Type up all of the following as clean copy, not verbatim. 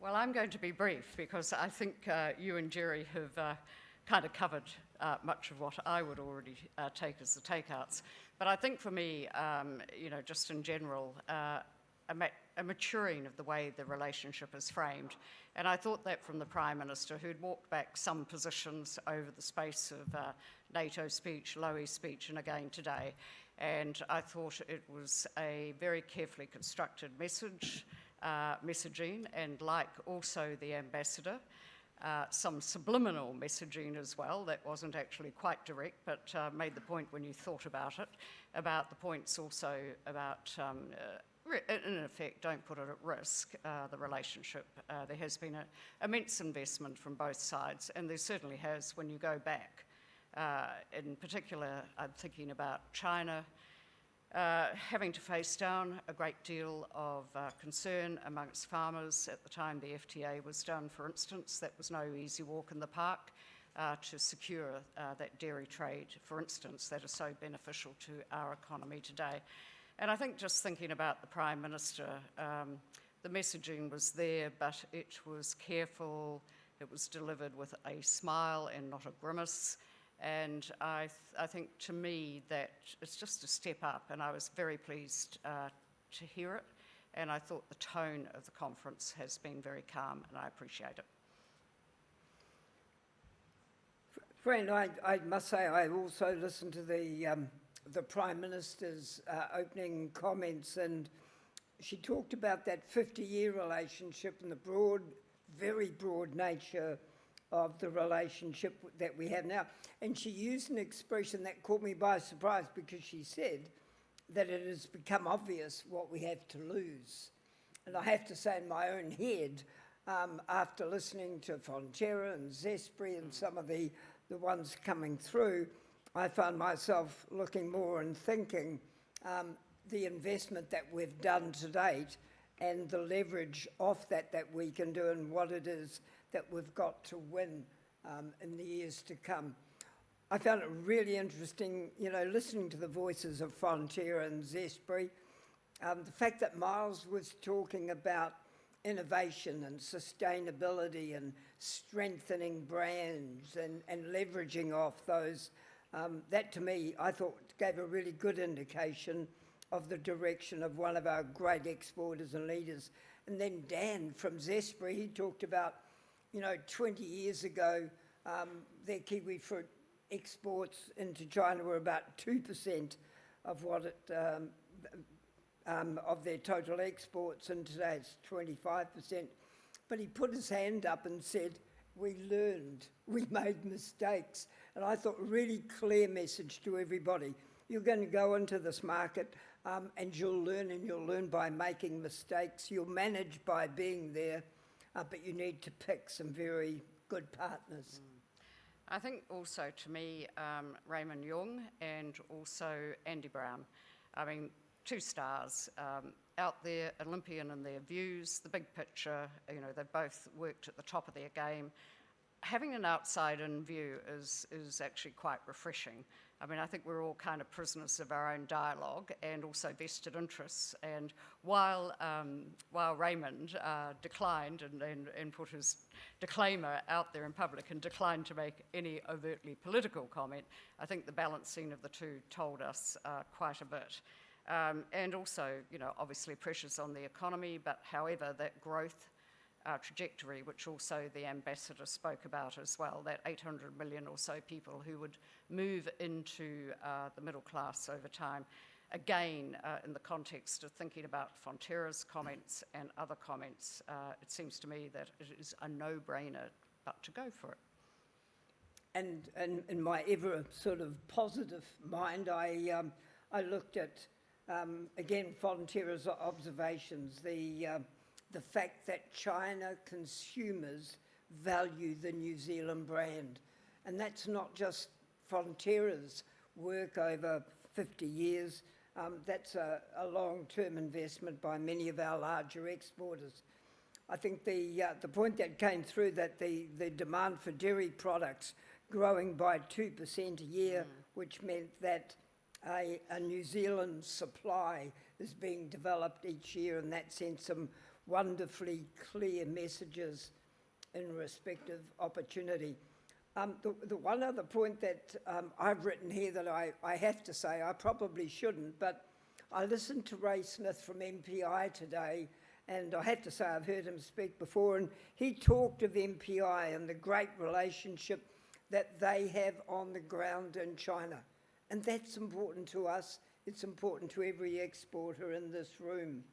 Well, I'm going to be brief because I think you and Jerry have kind of covered much of what I would already take as the takeouts. But I think for me, just in general, a maturing of the way the relationship is framed. And I thought that from the Prime Minister, who'd walked back some positions over the space of NATO speech, Lowy speech, and again today. And I thought it was a very carefully constructed messaging, and like also the ambassador, some subliminal messaging as well that wasn't actually quite direct, but made the point when you thought about it, about the points also about, in effect, don't put it at risk, the relationship. There has been an immense investment from both sides, and there certainly has when you go back. In particular, I'm thinking about China, having to face down a great deal of concern amongst farmers. At the time the FTA was done, for instance, that was no easy walk in the park to secure that dairy trade, for instance, that is so beneficial to our economy today. And I think just thinking about the Prime Minister, the messaging was there, but it was careful, it was delivered with a smile and not a grimace. And I think to me that it's just a step up, and I was very pleased to hear it. And I thought the tone of the conference has been very calm, and I appreciate it. Fran, I must say I also listened to the Prime Minister's opening comments, and she talked about that 50-year relationship and the very broad nature of the relationship that we have now. And she used an expression that caught me by surprise, because she said that it has become obvious what we have to lose. And I have to say in my own head, after listening to Fonterra and Zespri and some of the ones coming through, I found myself looking more and thinking the investment that we've done to date and the leverage off that we can do, and what it is that we've got to win in the years to come. I found it really interesting, listening to the voices of Fonterra and Zespri. The fact that Miles was talking about innovation and sustainability and strengthening brands and leveraging off those, that to me, I thought gave a really good indication of the direction of one of our great exporters and leaders. And then Dan from Zespri, he talked about 20 years ago, their kiwi fruit exports into China were about 2% of what it, of their total exports, and today it's 25%. But he put his hand up and said, we learned, we made mistakes. And I thought, really clear message to everybody. You're going to go into this market and you'll learn by making mistakes. You'll manage by being there. But you need to pick some very good partners. I think also, to me, Raymond Young and also Andy Brown. I mean, two stars out there, Olympian in their views, the big picture. They've both worked at the top of their game. Having an outside-in view is actually quite refreshing. I mean, I think we're all kind of prisoners of our own dialogue and also vested interests. And while Raymond declined and put his disclaimer out there in public and declined to make any overtly political comment, I think the balancing of the two told us quite a bit. And also, obviously pressures on the economy, but however, that growth trajectory, which also the ambassador spoke about as well, that 800 million or so people who would move into the middle class over time. Again, in the context of thinking about Fonterra's comments and other comments, it seems to me that it is a no-brainer but to go for it. And in my ever sort of positive mind, I looked at, again, Fonterra's observations, the fact that China consumers value the New Zealand brand. And that's not just Fonterra's work over 50 years, that's a long-term investment by many of our larger exporters. I think the point that came through, that the demand for dairy products growing by 2% a year, which meant that a New Zealand supply is being developed each year, and that sends some wonderfully clear messages in respect of opportunity. The one other point that I've written here that I have to say, I probably shouldn't, but I listened to Ray Smith from MPI today, and I have to say I've heard him speak before, and he talked of MPI and the great relationship that they have on the ground in China. And that's important to us. It's important to every exporter in this room.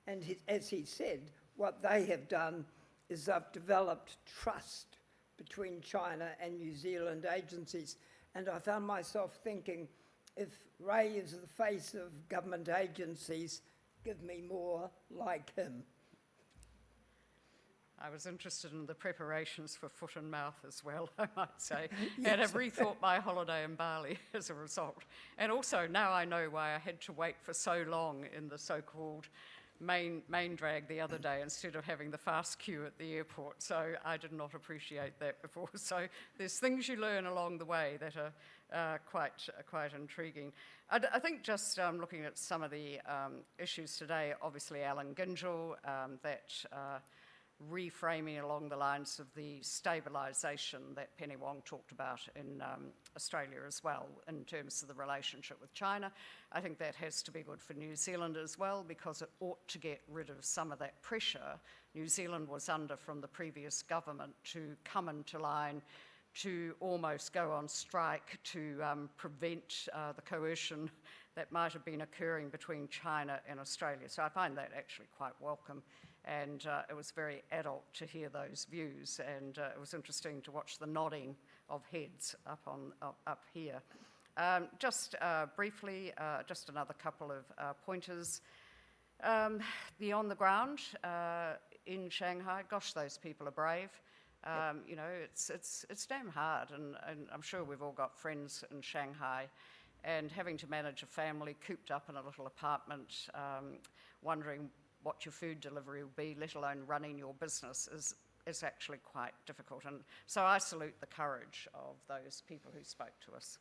And as he said, what they have done is they've developed trust between China and New Zealand agencies. And I found myself thinking, if Ray is the face of government agencies, give me more like him. I was interested in the preparations for foot and mouth as well, I might say, and have rethought my holiday in Bali as a result. And also now I know why I had to wait for so long in the so-called main drag the other day instead of having the fast queue at the airport. So I did not appreciate that before. So there's things you learn along the way that are quite intriguing. I think just looking at some of the issues today, obviously Alan Gingell, that reframing along the lines of the stabilisation that Penny Wong talked about in Australia as well in terms of the relationship with China. I think that has to be good for New Zealand as well because it ought to get rid of some of that pressure New Zealand was under from the previous government to come into line, to almost go on strike to prevent the coercion that might have been occurring between China and Australia. So I find that actually quite welcome. And it was very adult to hear those views, and it was interesting to watch the nodding of heads up here. Just briefly, just another couple of pointers. The on the ground in Shanghai, gosh, those people are brave. You know, it's damn hard, and I'm sure we've all got friends in Shanghai, and having to manage a family cooped up in a little apartment, wondering what your food delivery will be, let alone running your business, is actually quite difficult. And so I salute the courage of those people who spoke to us.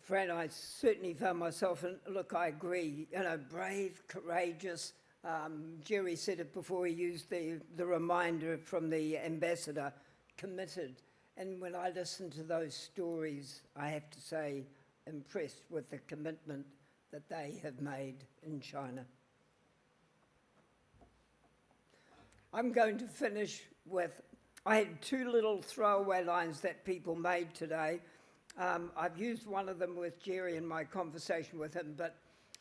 Fran, I certainly found myself, and look, I agree, you know, brave, courageous. Jerry said it before he used the reminder from the ambassador, committed. And when I listen to those stories, I have to say, impressed with the commitment that they have made in China. I'm going to finish with, I had two little throwaway lines that people made today. I've used one of them with Jerry in my conversation with him, but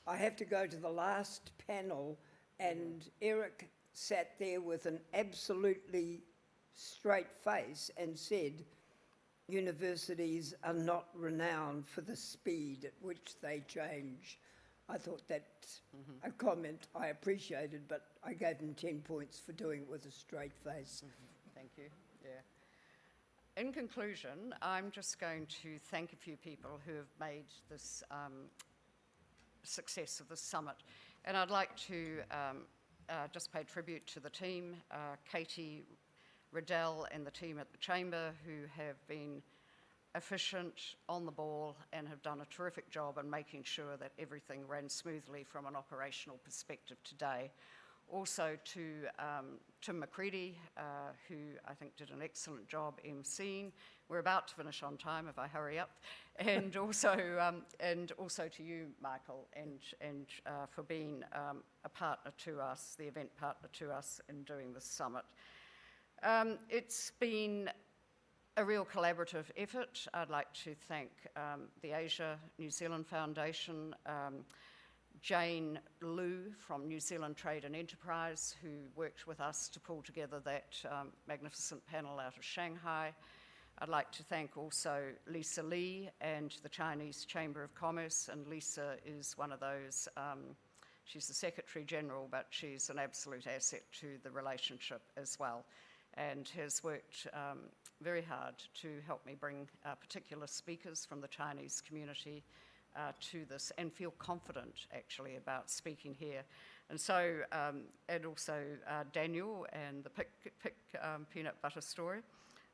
I have to go to the last panel, and Eric sat there with an absolutely straight face and said, universities are not renowned for the speed at which they change. I thought that a comment I appreciated, but I gave him 10 points for doing it with a straight face. Thank you. Yeah. In conclusion, I'm just going to thank a few people who have made this success of the summit. And I'd like to just pay tribute to the team, Katie Riddell and the team at the Chamber, who have been efficient, on the ball, and have done a terrific job in making sure that everything ran smoothly from an operational perspective today. Also to Tim McCready, who I think did an excellent job emceeing. We're about to finish on time if I hurry up. And also to you, Michael, and for being a partner to us, the event partner to us in doing this summit. It's been a real collaborative effort. I'd like to thank the Asia New Zealand Foundation, Jane Liu from New Zealand Trade and Enterprise, who worked with us to pull together that magnificent panel out of Shanghai. I'd like to thank also Lisa Lee and the Chinese Chamber of Commerce, and Lisa is one of those, she's the Secretary General, but she's an absolute asset to the relationship as well, and has worked very hard to help me bring particular speakers from the Chinese community to this and feel confident actually about speaking here. And so, and also Daniel and the pick peanut butter story,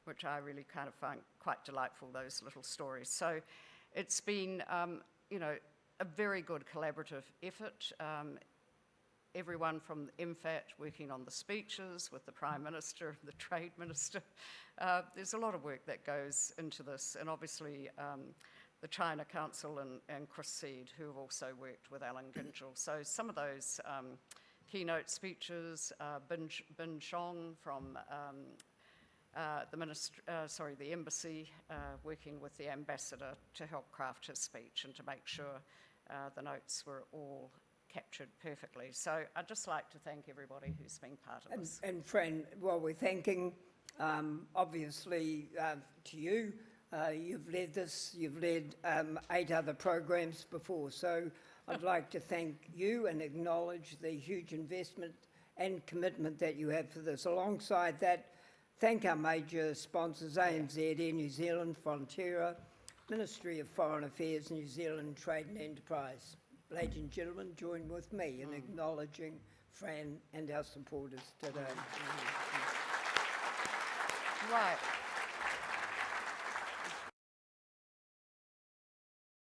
which I really kind of find quite delightful, those little stories. So it's been, you know, a very good collaborative effort. everyone from MFAT working on the speeches with the Prime Minister, the Trade Minister. There's a lot of work that goes into this, and obviously the China Council and Chris Seed, who have also worked with Alan Gingell. So some of those keynote speeches, Bin Chong from the embassy, working with the ambassador to help craft his speech and to make sure the notes were all captured perfectly. So I'd just like to thank everybody who's been part of this. And Fran, while we're thanking, obviously, to you, you've led this, you've led 8 other programs before, so I'd like to thank you and acknowledge the huge investment and commitment that you have for this. Alongside that, thank our major sponsors, ANZ, Air New Zealand, Fonterra, Ministry of Foreign Affairs, New Zealand Trade and Enterprise. Ladies and gentlemen, join with me in acknowledging Fran and our supporters today. Right.